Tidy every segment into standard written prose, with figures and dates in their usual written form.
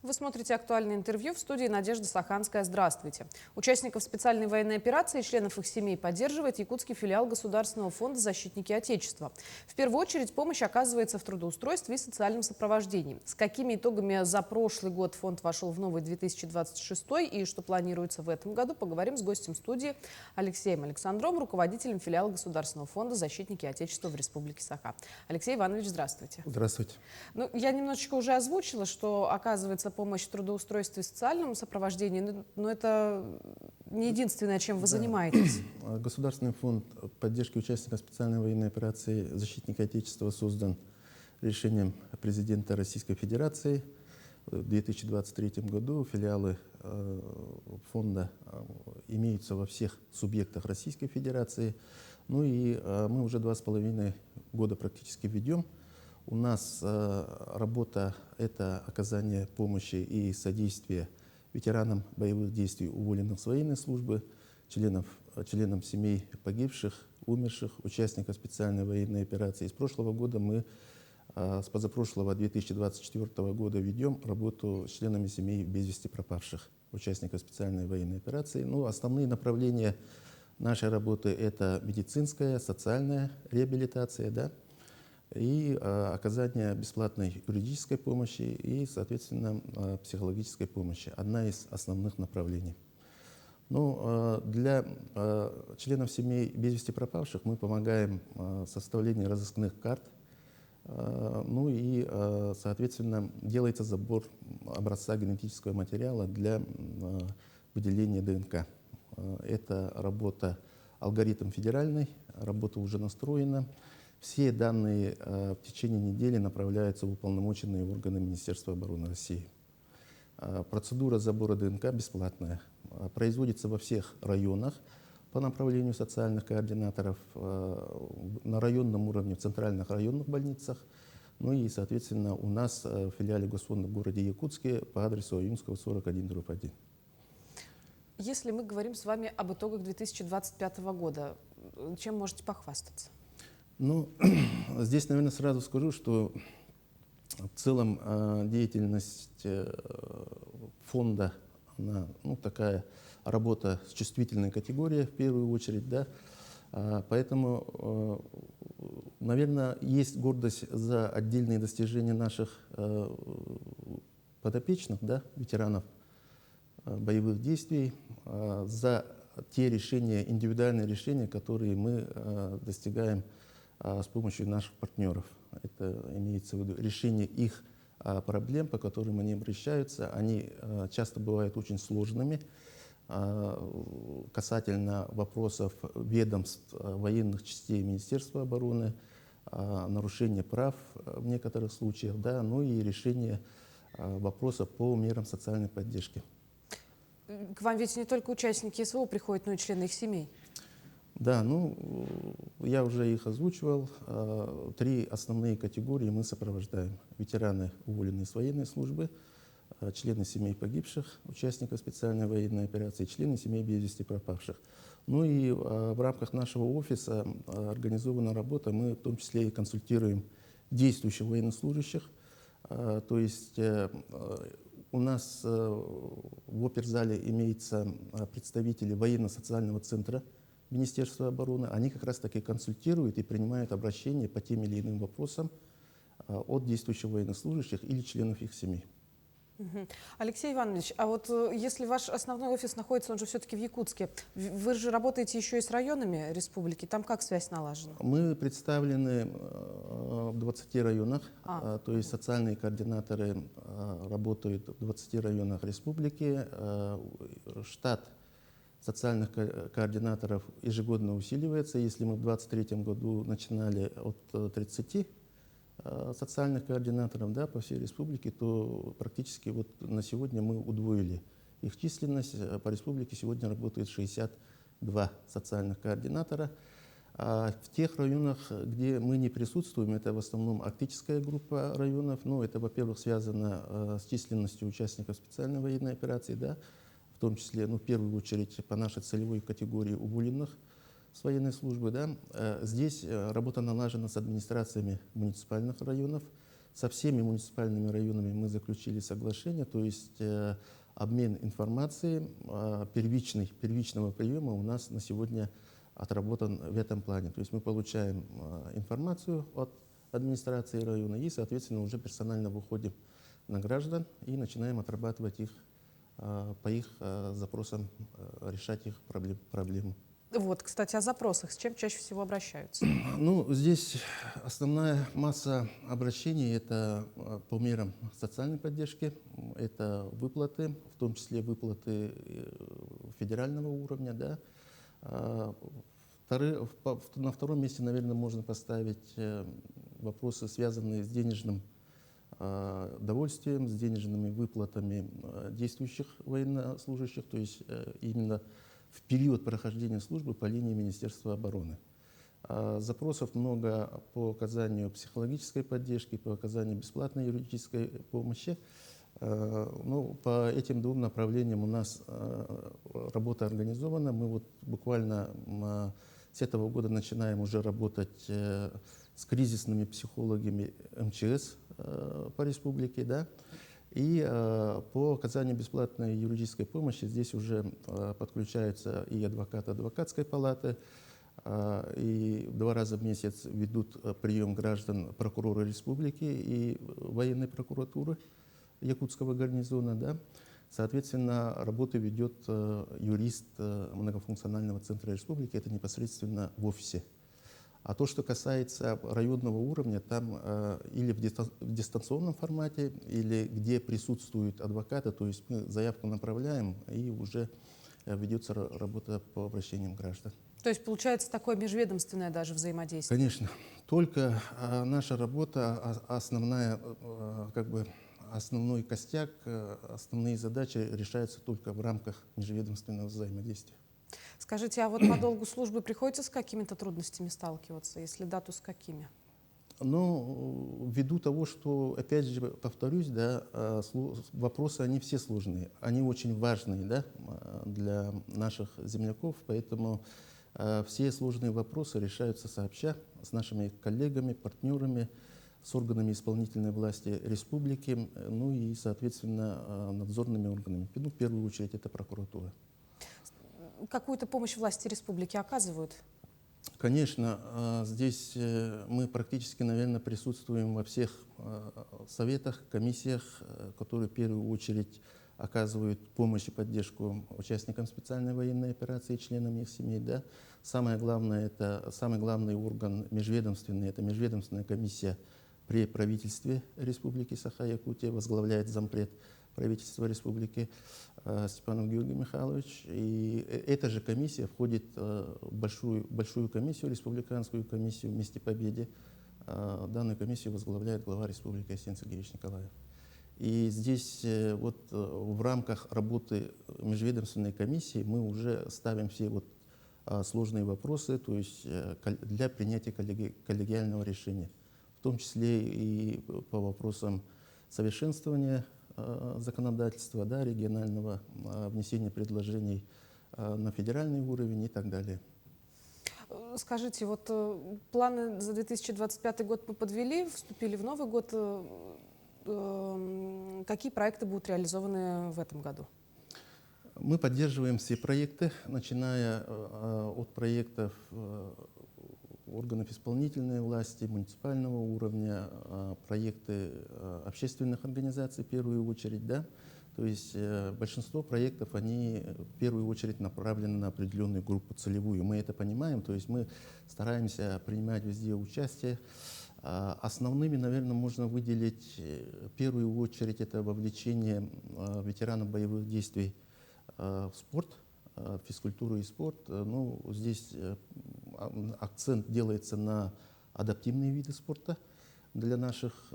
Вы смотрите «Актуальное интервью», в студии Надежда Саханская. Здравствуйте. Участников специальной военной операции и членов их семей поддерживает якутский филиал Государственного фонда «Защитники Отечества». В первую очередь помощь оказывается в трудоустройстве и социальном сопровождении. С какими итогами за прошлый год фонд вошел в новый 2026 и что планируется в этом году, поговорим с гостем студии Алексеем Александровым, руководителем филиала Государственного фонда «Защитники Отечества» в Республике Саха. Алексей Иванович, здравствуйте. Здравствуйте. Я немножечко уже озвучила, что оказывается помощь в трудоустройстве и социальном сопровождении, но это не единственное, чем вы занимаетесь. Государственный фонд поддержки участников специальной военной операции «Защитники Отечества» создан решением президента Российской Федерации. В 2023 году филиалы фонда имеются во всех субъектах Российской Федерации. Ну и мы уже 2,5 года практически ведем. У нас работа – это оказание помощи и содействие ветеранам боевых действий, уволенных с военной службы, членам семей погибших, умерших, участников специальной военной операции. С прошлого года мы, с позапрошлого 2024 года, ведем работу с членами семей без вести пропавших, участников специальной военной операции. Основные направления нашей работы – это медицинская, социальная реабилитация, и оказание бесплатной юридической помощи и, соответственно, психологической помощи. Одна из основных направлений. Для членов семей без вести пропавших мы помогаем в составлении разыскных карт. Соответственно, делается забор образца генетического материала для выделения ДНК. Это работа, алгоритм федеральный, работа уже настроена. Все данные в течение недели направляются в уполномоченные органы Министерства обороны России. Процедура забора ДНК бесплатная. Производится во всех районах по направлению социальных координаторов, на районном уровне, в центральных районных больницах. И, соответственно, у нас в филиале Госфонда в городе Якутске по адресу Аюнского, 41/1. Если мы говорим с вами об итогах 2025 года, чем можете похвастаться? Здесь, наверное, сразу скажу, что в целом деятельность фонда, она, такая работа с чувствительной категорией в первую очередь, поэтому, наверное, есть гордость за отдельные достижения наших подопечных, ветеранов боевых действий, за те решения, индивидуальные решения, которые мы достигаем с помощью наших партнеров. Это имеется в виду решение их проблем, по которым они обращаются. Они часто бывают очень сложными касательно вопросов ведомств, военных частей Министерства обороны, нарушения прав в некоторых случаях, и решение вопросов по мерам социальной поддержки. К вам ведь не только участники СВО приходят, но и члены их семей. Да, я уже их озвучивал. 3 основные категории мы сопровождаем. Ветераны, уволенные с военной службы, члены семей погибших, участников специальной военной операции, члены семей без вести пропавших. И в рамках нашего офиса организована работа, мы в том числе и консультируем действующих военнослужащих. То есть у нас в оперзале имеются представители военно-социального центра Министерства обороны. Они как раз таки консультируют и принимают обращения по тем или иным вопросам от действующих военнослужащих или членов их семей. Алексей Иванович, а вот если ваш основной офис находится, он же все-таки в Якутске, вы же работаете еще и с районами республики, там как связь налажена? Мы представлены в 20 районах, то есть социальные координаторы работают в 20 районах республики. Штат социальных координаторов ежегодно усиливается. Если мы в 2023 году начинали от 30 социальных координаторов по всей республике, то практически на сегодня мы удвоили их численность. По республике сегодня работает 62 социальных координатора. А в тех районах, где мы не присутствуем, это в основном арктическая группа районов. Это, во-первых, связано с численностью участников специальной военной операции, в том числе, в первую очередь, по нашей целевой категории уволенных с военной службы. Здесь работа налажена с администрациями муниципальных районов, Со всеми муниципальными районами мы заключили соглашение, то есть обмен информацией первичного приема у нас на сегодня отработан в этом плане. То есть мы получаем информацию от администрации района и, соответственно, уже персонально выходим на граждан и начинаем отрабатывать их по их запросам, решать их проблему. Вот, кстати, о запросах. С чем чаще всего обращаются? Ну, здесь основная масса обращений – это по мерам социальной поддержки, это выплаты, в том числе выплаты федерального уровня. Да. На втором месте, наверное, можно поставить вопросы, связанные с денежным довольствием, с денежными выплатами действующих военнослужащих, то есть именно в период прохождения службы по линии Министерства обороны. Запросов много по оказанию психологической поддержки, по оказанию бесплатной юридической помощи. Ну, по этим двум направлениям у нас работа организована. Мы вот буквально с этого года начинаем уже работать с кризисными психологами МЧС по республике, да. И по оказанию бесплатной юридической помощи здесь уже подключаются и адвокаты адвокатской палаты, и 2 раза в месяц ведут прием граждан прокурора республики и военной прокуратуры Якутского гарнизона. Да. Соответственно, работу ведет юрист многофункционального центра республики, это непосредственно в офисе. А то, что касается районного уровня, там или в дистанционном формате, или где присутствуют адвокаты, то есть мы заявку направляем, и уже ведется работа по обращениям граждан. То есть получается такое межведомственное даже взаимодействие? Конечно. Только наша работа, основной костяк, основные задачи решаются только в рамках межведомственного взаимодействия. Скажите, а вот по долгу службы приходится с какими-то трудностями сталкиваться? Если да, то с какими? Ну, ввиду того, что, опять же, повторюсь, да, вопросы, они все сложные, они очень важные, да, для наших земляков, поэтому все сложные вопросы решаются сообща с нашими коллегами, партнерами, с органами исполнительной власти республики, ну и, соответственно, надзорными органами. Ну, в первую очередь, это прокуратура. Какую-то помощь власти республики оказывают? Конечно, здесь мы практически, наверное, присутствуем во всех советах, комиссиях, которые в первую очередь оказывают помощь и поддержку участникам специальной военной операции и членам их семей. Да. Самый главный орган межведомственный, это межведомственная комиссия при правительстве Республики Саха-Якутия, возглавляет зампред правительства республики Степанов Георгий Михайлович. И эта же комиссия входит в большую комиссию, республиканскую комиссию «Вместе Победе». Данную комиссию возглавляет глава республики Арсений Сергеевич Николаев. И здесь вот в рамках работы межведомственной комиссии мы уже ставим все вот сложные вопросы, то есть для принятия коллегиального решения, в том числе и по вопросам совершенствования законодательства, да, регионального, внесения предложений на федеральный уровень и так далее. Скажите, вот планы за 2025 год мы подвели, вступили в Новый год. Какие проекты будут реализованы в этом году? Мы поддерживаем все проекты, начиная от проектов органов исполнительной власти, муниципального уровня, проекты общественных организаций в первую очередь, да. То есть большинство проектов, они в первую очередь направлены на определенную группу целевую. Мы это понимаем, то есть мы стараемся принимать везде участие. Основными, наверное, можно выделить в первую очередь это вовлечение ветеранов боевых действий в спорт, физкультуру и спорт. Ну, здесь акцент делается на адаптивные виды спорта для наших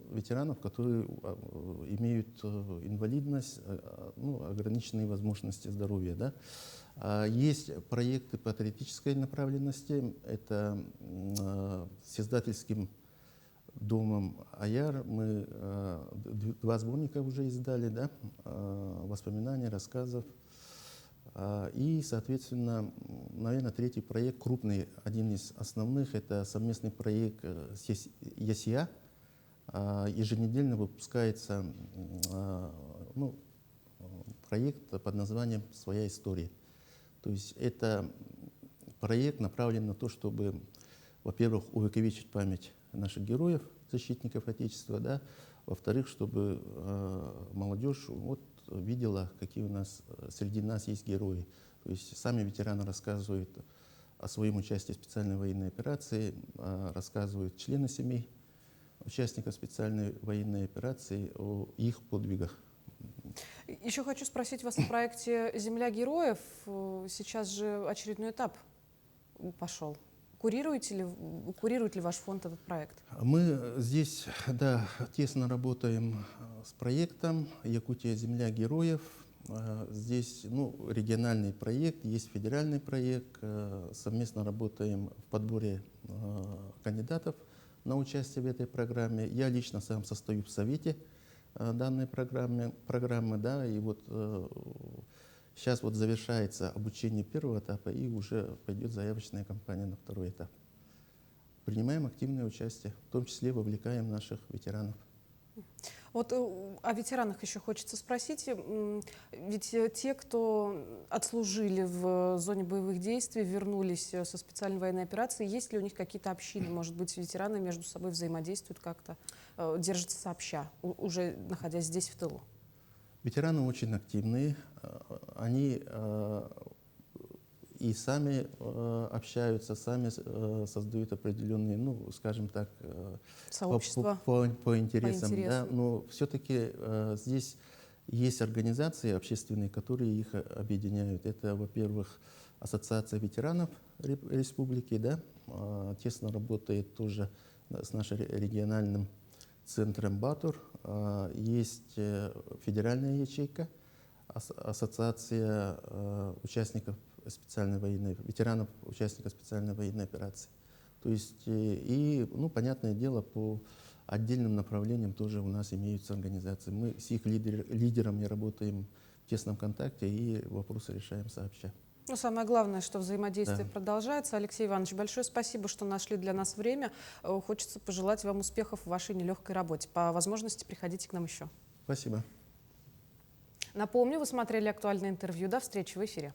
ветеранов, которые имеют инвалидность, ну, ограниченные возможности здоровья. Да. Есть проекты патриотической направленности. Это с издательским домом «Аяр» мы 2 сборника уже издали, да, воспоминаний, рассказов. И, соответственно, наверное, 3-й проект, крупный, один из основных, это совместный проект с ЯСИА, еженедельно выпускается ну, проект под названием «Своя история». То есть это проект направлен на то, чтобы, во-первых, увековечить память наших героев, защитников Отечества, да, во-вторых, чтобы молодежь вот, видела, какие у нас среди нас есть герои. То есть сами ветераны рассказывают о своем участии в специальной военной операции, рассказывают члены семей участников специальной военной операции о их подвигах. Еще хочу спросить вас о проекте «Земля героев». Сейчас же очередной этап пошел. Курирует ли ваш фонд этот проект? Мы здесь, да, тесно работаем с проектом «Якутия. Земля героев». Здесь региональный проект, есть федеральный проект. Совместно работаем в подборе кандидатов на участие в этой программе. Я лично сам состою в совете данной программы, да, и вот сейчас вот завершается обучение первого этапа, и уже пойдет заявочная кампания на второй этап. Принимаем активное участие, в том числе вовлекаем наших ветеранов. Вот о ветеранах еще хочется спросить. Ведь те, кто отслужили в зоне боевых действий, вернулись со специальной военной операции, есть ли у них какие-то общины? Может быть, ветераны между собой взаимодействуют как-то, держатся сообща, уже находясь здесь в тылу? Ветераны очень активные. Они и сами общаются, сами создают определенные, ну, скажем так, сообщества по интересам. по Да, но все-таки здесь есть организации общественные, которые их объединяют. Это, во-первых, Ассоциация ветеранов республики, да, тесно работает тоже с нашим региональным центром «Батур». Есть федеральная ячейка, Ассоциация участников специальной военной, ветеранов, участников специальной военной операции. То есть, понятное дело, по отдельным направлениям тоже у нас имеются организации. Мы с их лидерами работаем в тесном контакте и вопросы решаем сообща. Ну, самое главное, что взаимодействие Да. продолжается. Алексей Иванович, большое спасибо, что нашли для нас время. Хочется пожелать вам успехов в вашей нелегкой работе. По возможности приходите к нам еще. Спасибо. Напомню, вы смотрели актуальное интервью. До встречи в эфире.